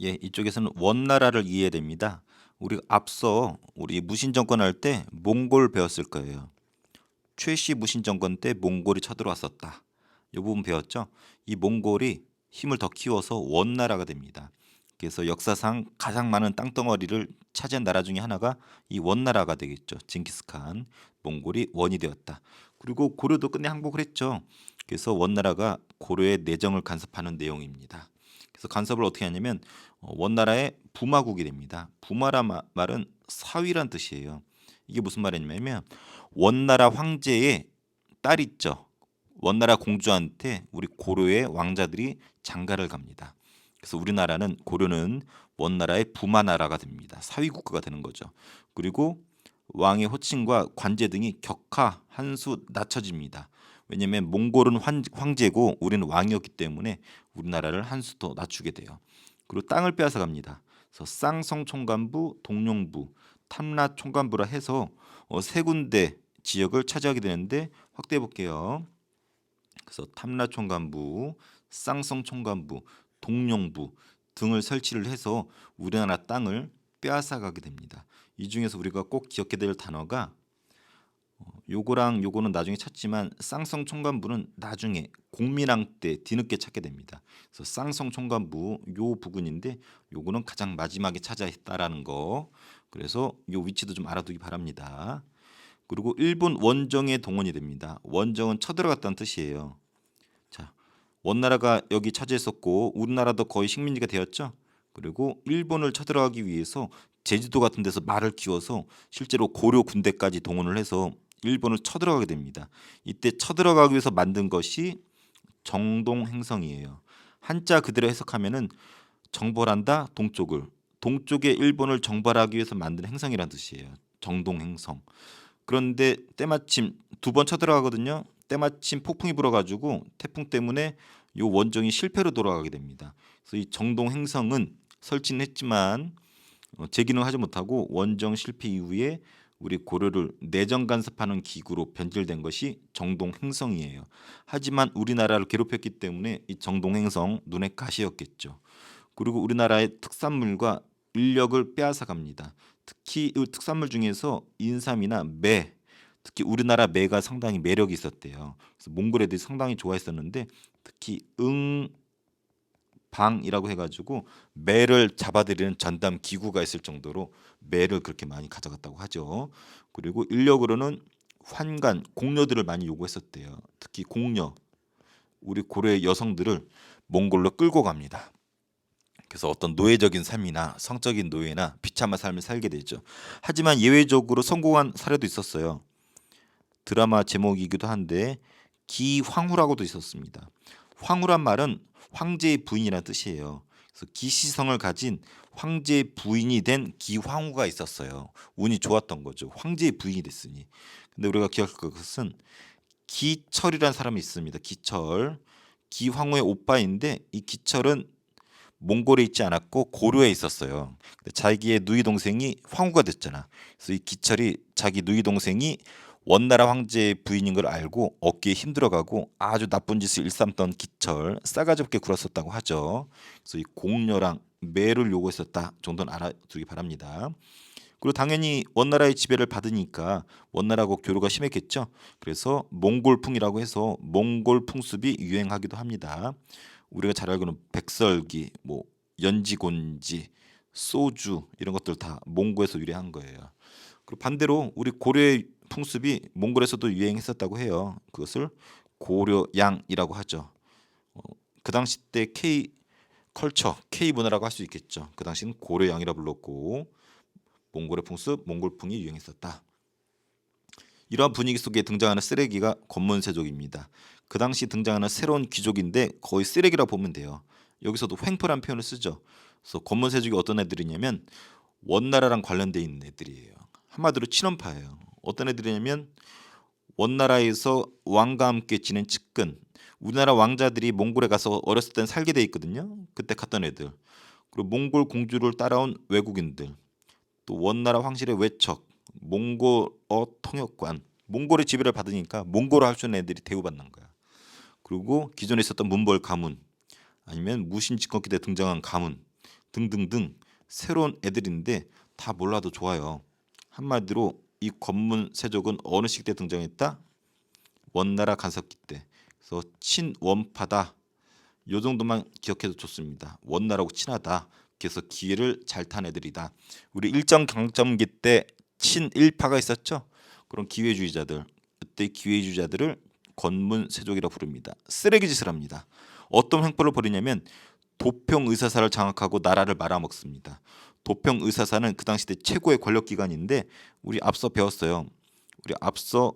예, 이쪽에서는 원나라를 이해해야 됩니다. 우리 앞서 우리 무신 정권 할 때 몽골 배웠을 거예요. 최씨 무신 정권 때 몽골이 쳐들어왔었다. 이 부분 배웠죠? 이 몽골이 힘을 더 키워서 원나라가 됩니다. 그래서 역사상 가장 많은 땅덩어리를 차지한 나라 중에 하나가 이 원나라가 되겠죠. 징기스칸, 몽골이 원이 되었다. 그리고 고려도 끝내 항복을 했죠. 그래서 원나라가 고려의 내정을 간섭하는 내용입니다. 그래서 간섭을 어떻게 하냐면 원나라의 부마국이 됩니다. 부마란 말은 사위란 뜻이에요. 이게 무슨 말이냐면 원나라 황제의 딸 있죠. 원나라 공주한테 우리 고려의 왕자들이 장가를 갑니다. 그래서 우리나라는 고려는 원나라의 부마나라가 됩니다. 사위 국가가 되는 거죠. 그리고 왕의 호칭과 관제 등이 격하 한 수 낮춰집니다. 왜냐하면 몽골은 황제고 우리는 왕이었기 때문에 우리나라를 한 수 더 낮추게 돼요. 그리고 땅을 빼앗아 갑니다. 그래서 쌍성 총관부, 동룡부, 탐라 총관부라 해서 세 군데 지역을 차지하게 되는데 확대해 볼게요. 그래서 탐라 총관부, 쌍성 총관부, 동룡부 등을 설치를 해서 우리나라 땅을 빼앗아 가게 됩니다. 이 중에서 우리가 꼭 기억해야 될 단어가 요거랑 요거는 나중에 찾지만 쌍성 총관부는 나중에 공민왕 때 뒤늦게 찾게 됩니다. 그래서 쌍성 총관부 요 부근인데 요거는 가장 마지막에 차지했다라는 거. 그래서 요 위치도 좀 알아두기 바랍니다. 그리고 일본 원정에 동원이 됩니다. 원정은 쳐들어갔다는 뜻이에요. 자, 원나라가 여기 차지했었고 우리나라도 거의 식민지가 되었죠. 그리고 일본을 쳐들어가기 위해서 제주도 같은 데서 말을 키워서 실제로 고려 군대까지 동원을 해서 일본을 쳐들어가게 됩니다. 이때 쳐들어가기 위해서 만든 것이 정동행성이에요. 한자 그대로 해석하면은 정벌한다 동쪽을 동쪽에 일본을 정벌하기 위해서 만든 행성이라는 뜻이에요. 정동행성. 그런데 때마침 두 번 쳐들어가거든요. 때마침 폭풍이 불어가지고 태풍 때문에 이 원정이 실패로 돌아가게 됩니다. 그래서 이 정동 행성은 설치는 했지만 재기능 하지 못하고 원정 실패 이후에 우리 고려를 내정 간섭하는 기구로 변질된 것이 정동 행성이에요. 하지만 우리나라를 괴롭혔기 때문에 이 정동 행성 눈에 가시였겠죠. 그리고 우리나라의 특산물과 인력을 빼앗아 갑니다. 특히 이 특산물 중에서 인삼이나 매, 특히 우리나라 매가 상당히 매력이 있었대요. 그래서 몽골 애들이 상당히 좋아했었는데 특히 응방이라고 해가지고 매를 잡아들이는 전담 기구가 있을 정도로 매를 그렇게 많이 가져갔다고 하죠. 그리고 인력으로는 환관, 공녀들을 많이 요구했었대요. 특히 공녀, 우리 고려의 여성들을 몽골로 끌고 갑니다. 그래서 어떤 노예적인 삶이나 성적인 노예나 비참한 삶을 살게 되죠. 하지만 예외적으로 성공한 사례도 있었어요. 드라마 제목이기도 한데 기황후라고도 있었습니다. 황후란 말은 황제의 부인이라는 뜻이에요. 그래서 기시성을 가진 황제의 부인이 된 기황후가 있었어요. 운이 좋았던 거죠. 황제의 부인이 됐으니. 근데 우리가 기억할 것은 기철이라는 사람이 있습니다. 기철. 기황후의 오빠인데 이 기철은 몽골에 있지 않았고 고려에 있었어요. 근데 자기의 누이 동생이 황후가 됐잖아. 그래서 이 기철이 자기 누이 동생이 원나라 황제의 부인인 걸 알고 어깨에 힘들어가고 아주 나쁜 짓을 일삼던 기철 싸가지 없게 굴었었다고 하죠. 그래서 이 공녀랑 매를 요구했었다 정도는 알아두기 바랍니다. 그리고 당연히 원나라의 지배를 받으니까 원나라하고 교류가 심했겠죠. 그래서 몽골풍이라고 해서 몽골 풍습이 유행하기도 합니다. 우리가 잘 알고는 백설기, 뭐 연지곤지, 소주 이런 것들 다 몽골에서 유래한 거예요. 그리고 반대로 우리 고려의 풍습이 몽골에서도 유행했었다고 해요. 그것을 고려양이라고 하죠. 그 당시 때 K 컬처, K 문화라고 할 수 있겠죠. 그 당시는 고려양이라 불렀고 몽골의 풍습, 몽골풍이 유행했었다. 이러한 분위기 속에 등장하는 쓰레기가 권문세족입니다. 그 당시 등장하는 새로운 귀족인데 거의 쓰레기라 보면 돼요. 여기서도 횡포란 표현을 쓰죠. 그래서 권문세족이 어떤 애들이냐면 원나라랑 관련돼 있는 애들이에요. 한마디로 친원파예요. 어떤 애들이냐면 원나라에서 왕과 함께 지낸 측근, 우리나라 왕자들이 몽골에 가서 어렸을 땐 살게 돼 있거든요. 그때 갔던 애들. 그리고 몽골 공주를 따라온 외국인들, 또 원나라 황실의 외척, 몽골어 통역관, 몽골의 지배를 받으니까 몽골어 할 수 있는 애들이 대우받는 거야. 그리고 기존에 있었던 문벌 가문, 아니면 무신 집권기 때 등장한 가문, 등등등 새로운 애들인데 다 몰라도 좋아요. 한마디로 이 권문세족은 어느 시기 때 등장했다? 원나라 간섭기 때. 그래서 친원파다. 요 정도만 기억해도 좋습니다. 원나라하고 친하다. 그래서 기회를 잘 탄 애들이다. 우리 일정 강점기 때 친일파가 있었죠. 그런 기회주의자들, 그때 기회주의자들을 권문세족이라 부릅니다. 쓰레기짓을 합니다. 어떤 횡포를 벌이냐면 도평의사사를 장악하고 나라를 말아먹습니다. 도평의사사는 그 당시 때 최고의 권력기관인데 우리 앞서 배웠어요. 우리 앞서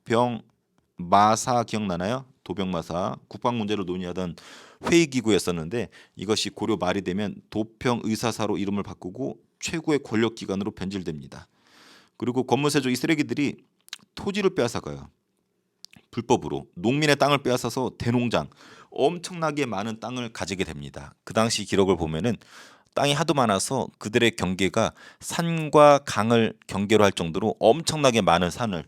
도병마사 기억나나요? 도병마사 국방 문제를 논의하던 회의기구였었는데 이것이 고려 말이 되면 도평의사사로 이름을 바꾸고 최고의 권력기관으로 변질됩니다. 그리고 권문세족 이 쓰레기들이 토지를 빼앗아가요. 불법으로 농민의 땅을 빼앗아서 대농장 엄청나게 많은 땅을 가지게 됩니다. 그 당시 기록을 보면은 땅이 하도 많아서 그들의 경계가 산과 강을 경계로 할 정도로 엄청나게 많은 산을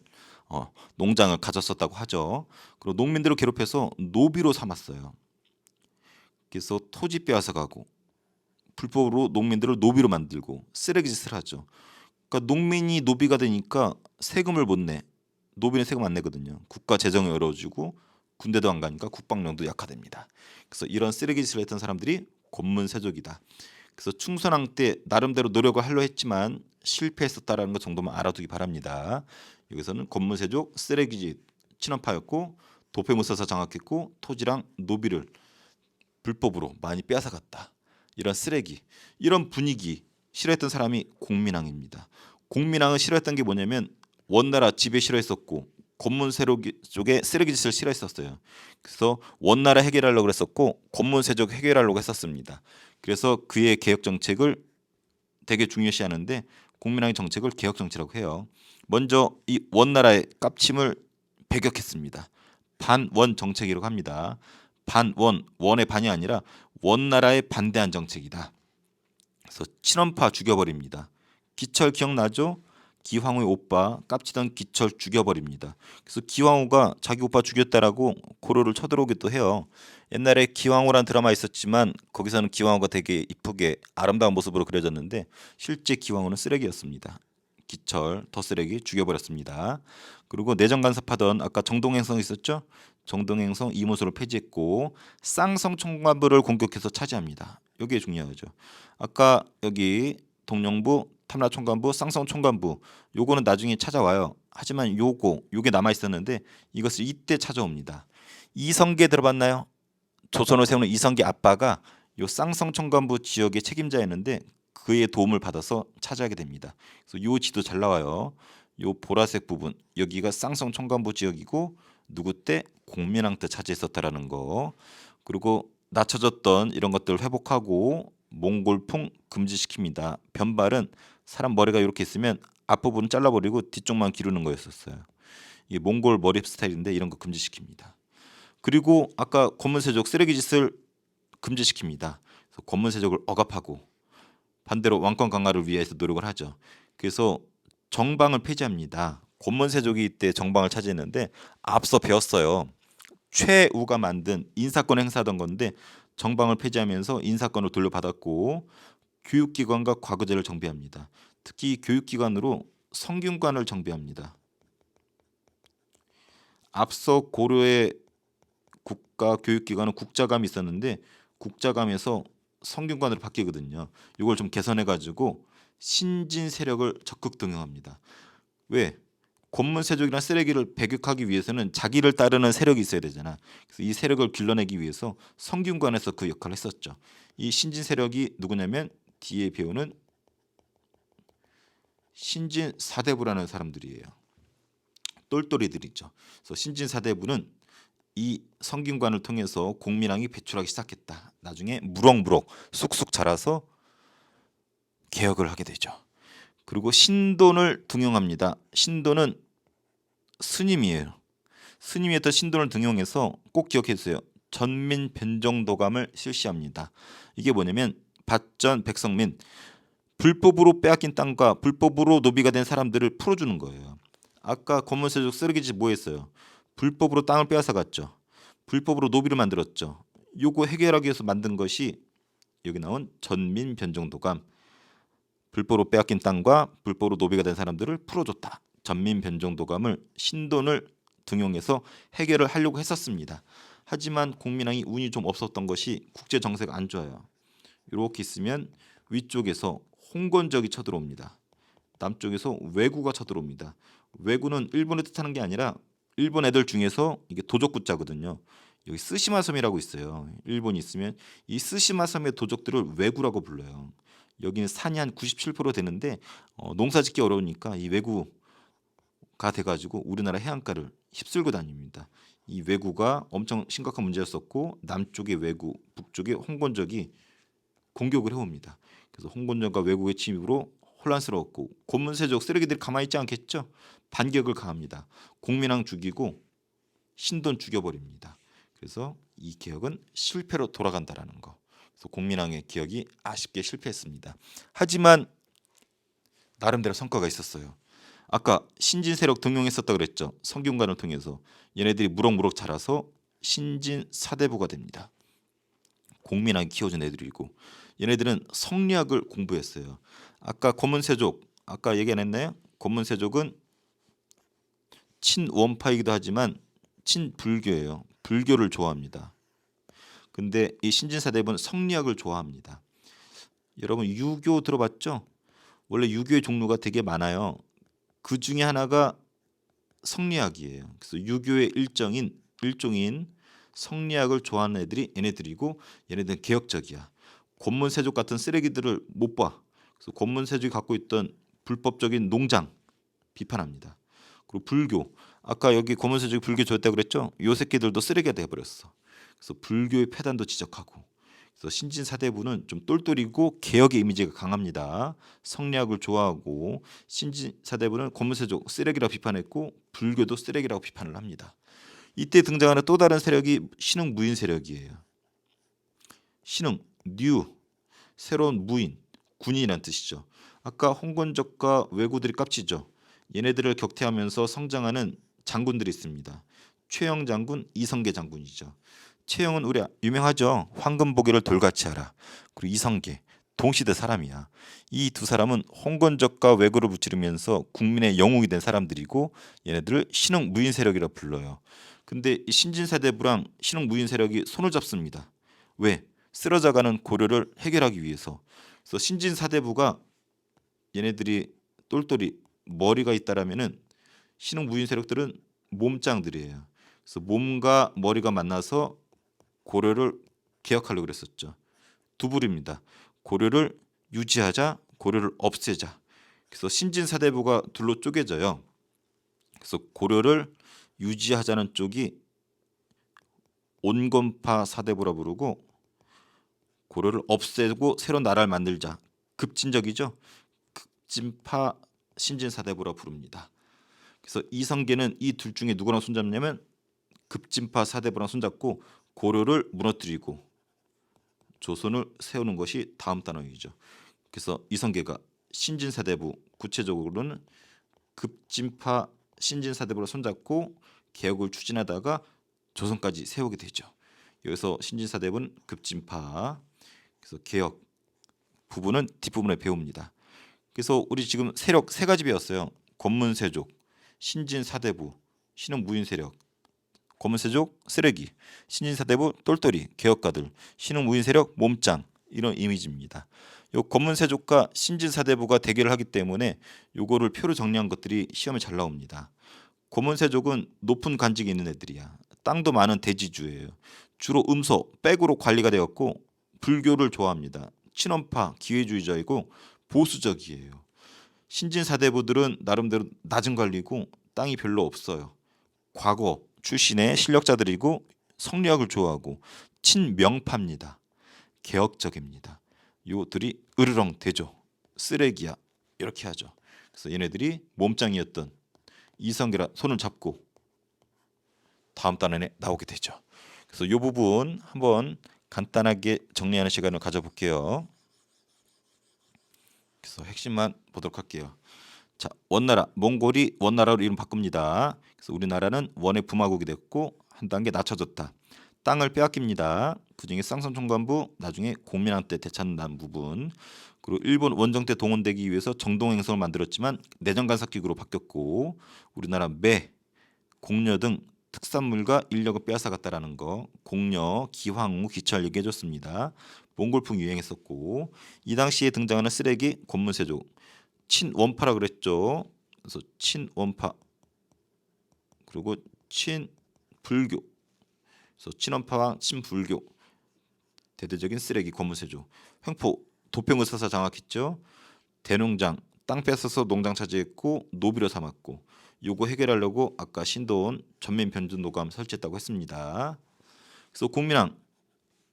농장을 가졌었다고 하죠. 그리고 농민들을 괴롭혀서 노비로 삼았어요. 그래서 토지 빼앗아 가고 불법으로 농민들을 노비로 만들고 쓰레기짓을 하죠. 그러니까 농민이 노비가 되니까 세금을 못 내. 노비는 세금 안 내거든요. 국가 재정이 어려워지고 군대도 안 가니까 국방력도 약화됩니다. 그래서 이런 쓰레기짓을 했던 사람들이 권문세족이다. 그래서 충선왕 때 나름대로 노력을 하려 했지만 실패했었다라는 것 정도만 알아두기 바랍니다. 여기서는 권문세족 쓰레기짓 친원파였고 도평의사사 장악했고 토지랑 노비를 불법으로 많이 빼앗아갔다. 이런 쓰레기, 이런 분위기 싫어했던 사람이 공민왕입니다. 공민왕은 싫어했던 게 뭐냐면 원나라 지배 싫어했었고 권문세족 쪽에 쓰레기짓을 싫어했었어요. 그래서 원나라 해결하려고 했었고 권문세족 해결하려고 했었습니다. 그래서 그의 개혁 정책을 되게 중요시하는데 공민왕의 정책을 개혁 정치라고 해요. 먼저 이 원나라의 깝침을 배격했습니다. 반원 정책이라고 합니다. 반원, 원의 반이 아니라 원나라에 반대한 정책이다. 그래서 친원파 죽여버립니다. 기철 기억나죠? 기황후의 오빠 깝치던 기철 죽여버립니다. 그래서 기황후가 자기 오빠 죽였다라고 고려를 쳐들어오기도 해요. 옛날에 기황후란 드라마 있었지만 거기서는 기황후가 되게 이쁘게 아름다운 모습으로 그려졌는데 실제 기황후는 쓰레기였습니다. 기철 더 쓰레기 죽여버렸습니다. 그리고 내정 간섭하던 아까 정동행성 있었죠? 정동행성 이모소를 폐지했고 쌍성 총관부를 공격해서 차지합니다. 이게 중요하죠. 아까 여기 동령부 탐라총관부, 쌍성총관부 요거는 나중에 찾아와요. 하지만 요게 남아 있었는데 이것을 이때 찾아옵니다. 이성계 들어봤나요? 조선을 세우는 이성계 아빠가 요 쌍성총관부 지역의 책임자였는데 그의 도움을 받아서 차지하게 됩니다. 그래서 요 지도 잘 나와요. 요 보라색 부분 여기가 쌍성총관부 지역이고 누구 때 공민왕 때 차지했었다라는 거. 그리고 낮춰졌던 이런 것들을 회복하고 몽골풍 금지시킵니다. 변발은 사람 머리가 이렇게 있으면 앞부분은 잘라버리고 뒤쪽만 기르는 거였었어요. 이게 몽골 머리 스타일인데 이런 거 금지시킵니다. 그리고 아까 권문세족 쓰레기짓을 금지시킵니다. 그래서 권문세족을 억압하고 반대로 왕권 강화를 위해서 노력을 하죠. 그래서 정방을 폐지합니다. 권문세족이 이때 정방을 차지했는데 앞서 배웠어요. 최우가 만든 인사권을 행사하던 건데 정방을 폐지하면서 인사권을 돌려받았고 교육기관과 과거제를 정비합니다. 특히 교육기관으로 성균관을 정비합니다. 앞서 고려의 국가 교육기관은 국자감이 있었는데 국자감에서 성균관으로 바뀌거든요. 이걸 좀 개선해가지고 신진 세력을 적극 등용합니다. 왜? 권문세족이나 쓰레기를 배격하기 위해서는 자기를 따르는 세력이 있어야 되잖아. 그래서 이 세력을 길러내기 위해서 성균관에서 그 역할을 했었죠. 이 신진 세력이 누구냐면 뒤에 배우는 신진 사대부라는 사람들이에요. 똘똘이들이죠. 그래서 신진 사대부는 이 성균관을 통해서 공민왕이 배출하기 시작했다. 나중에 무럭무럭 쑥쑥 자라서 개혁을 하게 되죠. 그리고 신돈을 등용합니다. 신돈은 스님이에요. 스님이었던 신돈을 등용해서 꼭 기억해 주세요. 전민 변정도감을 실시합니다. 이게 뭐냐면 밭전 백성민 불법으로 빼앗긴 땅과 불법으로 노비가 된 사람들을 풀어주는 거예요. 아까 권문세족 쓰레기집 뭐 했어요? 불법으로 땅을 빼앗아 갔죠. 불법으로 노비를 만들었죠. 요거 해결하기 위해서 만든 것이 여기 나온 전민 변정도감. 불법으로 빼앗긴 땅과 불법으로 노비가 된 사람들을 풀어줬다. 전민 변정도감을 신돈을 등용해서 해결을 하려고 했었습니다. 하지만 공민왕이 운이 좀 없었던 것이 국제 정세가 안 좋아요. 이렇게 있으면 위쪽에서 홍건적이 쳐들어옵니다. 남쪽에서 왜구가 쳐들어옵니다. 왜구는 일본을 뜻하는 게 아니라 일본 애들 중에서 이게 도적구자거든요. 여기 쓰시마 섬이라고 있어요. 일본이 있으면 이 쓰시마 섬의 도적들을 왜구라고 불러요. 여기는 산이 한 97% 되는데 농사짓기 어려우니까 이 왜구가 돼가지고 우리나라 해안가를 휩쓸고 다닙니다. 이 왜구가 엄청 심각한 문제였었고 남쪽의 왜구, 북쪽의 홍건적이 공격을 해옵니다. 그래서 홍건적과 왜구의 침입으로 혼란스러웠고 고문세족 쓰레기들이 가만히 있지 않겠죠. 반격을 가합니다. 공민왕 죽이고 신돈 죽여버립니다. 그래서 이 개혁은 실패로 돌아간다라는 거. 그래서 공민왕의 개혁이 아쉽게 실패했습니다. 하지만 나름대로 성과가 있었어요. 아까 신진 세력 등용했었다 그랬죠. 성균관을 통해서 얘네들이 무럭무럭 자라서 신진 사대부가 됩니다. 공민왕이 키워준 애들이고 얘네들은 성리학을 공부했어요. 아까 고문세족 아까 얘기 안 했나요? 고문세족은 친원파이기도 하지만 친불교예요. 불교를 좋아합니다. 근데 이 신진사대부는 성리학을 좋아합니다. 여러분 유교 들어봤죠? 원래 유교의 종류가 되게 많아요. 그 중에 하나가 성리학이에요. 그래서 유교의 일종인 성리학을 좋아하는 애들이 얘네들이고 얘네들은 개혁적이야. 권문세족 같은 쓰레기들을 못 봐. 그래서 권문세족이 갖고 있던 불법적인 농장 비판합니다. 그리고 불교 아까 여기 권문세족이 불교 좋아했다고 그랬죠? 요 새끼들도 쓰레기가 돼버렸어. 그래서 불교의 폐단도 지적하고 그래서 신진사대부는 좀 똘똘이고 개혁의 이미지가 강합니다. 성리학을 좋아하고 신진사대부는 권문세족 쓰레기라고 비판했고 불교도 쓰레기라고 비판을 합니다. 이때 등장하는 또 다른 세력이 신흥 무인 세력이에요. 신흥, 뉴, 새로운 무인, 군인이라는 뜻이죠. 아까 홍건적과 왜구들이 깝치죠. 얘네들을 격퇴하면서 성장하는 장군들이 있습니다. 최영 장군, 이성계 장군이죠. 최영은 우리 유명하죠. 황금보기를 돌같이 하라. 그리고 이성계 동시대 사람이야. 이 두 사람은 홍건적과 왜구를 무찌르면서 국민의 영웅이 된 사람들이고 얘네들을 신흥 무인 세력이라 불러요. 근데 이 신진사대부랑 신흥 무인 세력이 손을 잡습니다. 왜? 쓰러져가는 고려를 해결하기 위해서. 그래서 신진사대부가 얘네들이 똘똘이 머리가 있다라면은 신흥 무인 세력들은 몸짱들이에요. 그래서 몸과 머리가 만나서 고려를 개혁하려고 그랬었죠. 두 부류입니다. 고려를 유지하자, 고려를 없애자. 그래서 신진사대부가 둘로 쪼개져요. 그래서 고려를 유지하자는 쪽이 온건파 사대부라 부르고 고려를 없애고 새로운 나라를 만들자. 급진적이죠. 급진파 신진사대부라 부릅니다. 그래서 이성계는 이 둘 중에 누구랑 손잡냐면 급진파 사대부랑 손잡고 고려를 무너뜨리고 조선을 세우는 것이 다음 단어이죠. 그래서 이성계가 신진사대부 구체적으로는 급진파 신진사대부로 손잡고 개혁을 추진하다가 조선까지 세우게 되죠. 여기서 신진사대부는 급진파, 그래서 개혁 부분은 뒷부분에 배웁니다. 그래서 우리 지금 세력 세 가지 배웠어요. 권문세족, 신진사대부, 신흥무인세력. 권문세족 쓰레기, 신진사대부 똘똘이 개혁가들, 신흥무인세력 몸짱 이런 이미지입니다. 요 권문세족과 신진사대부가 대결을 하기 때문에 요거를 표로 정리한 것들이 시험에 잘 나옵니다. 권문세족은 높은 관직이 있는 애들이야. 땅도 많은 대지주예요. 주로 음소, 백으로 관리가 되었고 불교를 좋아합니다. 친원파, 기회주의자이고 보수적이에요. 신진사대부들은 나름대로 낮은 관리고 땅이 별로 없어요. 과거 출신의 실력자들이고 성리학을 좋아하고 친명파입니다. 개혁적입니다. 요들이 으르렁 대죠. 쓰레기야 이렇게 하죠. 그래서 얘네들이 몸짱이었던 이성계라 손을 잡고 다음 단원에 나오게 되죠. 그래서 이 부분 한번 간단하게 정리하는 시간을 가져볼게요. 그래서 핵심만 보도록 할게요. 자, 원나라, 몽골이 원나라로 이름 바꿉니다. 그래서 우리나라는 원의 부마국이 됐고 한 단계 낮춰졌다. 땅을 빼앗깁니다. 그중에 쌍성총관부 나중에 공민왕 때 되찾는 부분, 그리고 일본 원정 때 동원되기 위해서 정동행성을 만들었지만 내정간섭기구로 바뀌었고 우리나라 매, 공려 등 특산물과 인력을 빼앗아갔다라는 거, 공려, 기황후, 기철 얘기해줬습니다. 몽골풍 유행했었고 이 당시에 등장하는 쓰레기 권문세조, 친원파라 그랬죠. 그래서 친원파 그리고 친불교, 그래서 친원파와 친불교 대대적인 쓰레기 권문세조, 횡포 도평의사사 장악했죠. 대농장 땅 뺏어서 농장 차지했고 노비로 삼았고 요거 해결하려고 아까 신도원 전면 변전 노감 설치했다고 했습니다. 그래서 공민왕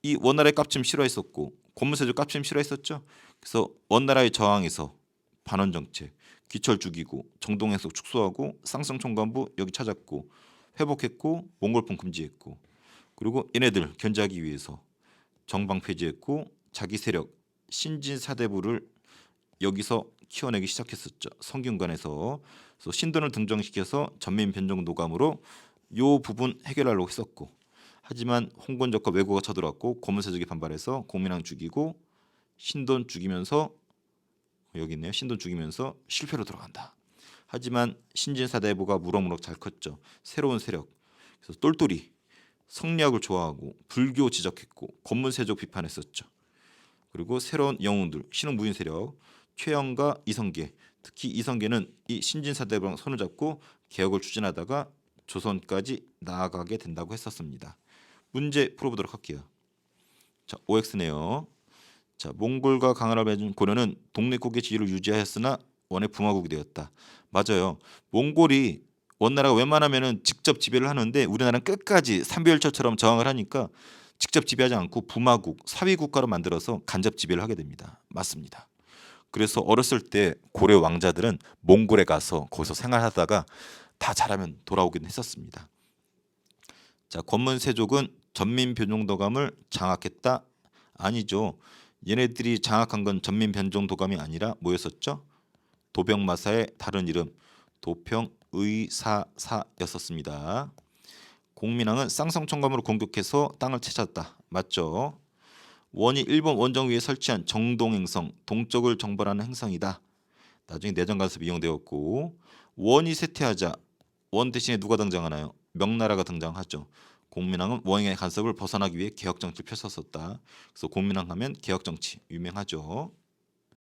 이 원나라의 깝침 싫어했었고 권문세조 깝침 싫어했었죠. 그래서 원나라의 저항에서 반원 정책, 귀철 죽이고 정동행석 축소하고 쌍성총관부 여기 찾았고 회복했고 몽골풍 금지했고 그리고 얘네들 견제하기 위해서 정방 폐지했고 자기 세력 신진사대부를 여기서 키워내기 시작했었죠. 성균관에서. 그래서 신돈을 등장시켜서 전면 변종 노감으로 요 부분 해결하려고 했었고 하지만 홍건적과 왜구가 쳐들어왔고 고문세족이 반발해서 공민왕 죽이고 신돈 죽이면서 여기 있네요. 신돈 죽이면서 실패로 들어간다. 하지만 신진사대부가 무럭무럭 잘 컸죠. 새로운 세력. 그래서 똘똘이 성리학을 좋아하고 불교 지적했고 권문세족 비판했었죠. 그리고 새로운 영웅들 신흥무인 세력 최영과 이성계, 특히 이성계는 이 신진사대부랑 손을 잡고 개혁을 추진하다가 조선까지 나아가게 된다고 했었습니다. 문제 풀어보도록 할게요. 자, OX네요. 자, 몽골과 강화를 맺은 고려는 독립국의 지위를 유지하였으나 원의 부마국이 되었다. 맞아요. 몽골이 원나라가 웬만하면은 직접 지배를 하는데 우리나라는 끝까지 삼비열처처럼 저항을 하니까 직접 지배하지 않고 부마국, 사위 국가로 만들어서 간접 지배를 하게 됩니다. 맞습니다. 그래서 어렸을 때 고려 왕자들은 몽골에 가서 거기서 생활하다가 다 잘하면 돌아오긴 했었습니다. 자, 권문세족은 전민변종도감을 장악했다? 아니죠. 얘네들이 장악한 건 전민변종도감이 아니라 뭐였었죠? 도병마사의 다른 이름 도평의사사였었습니다. 공민왕은 쌍성총감으로 공격해서 땅을 되찾았다. 맞죠? 원이 일본 원정 위에 설치한 정동행성, 동쪽을 정벌하는 행성이다. 나중에 내정 간섭 이용되었고 원이 쇠퇴하자 원 대신에 누가 등장하나요? 명나라가 등장하죠. 공민왕은 원의 간섭을 벗어나기 위해 개혁정치를 펼쳤었다. 그래서 공민왕 하면 개혁정치 유명하죠.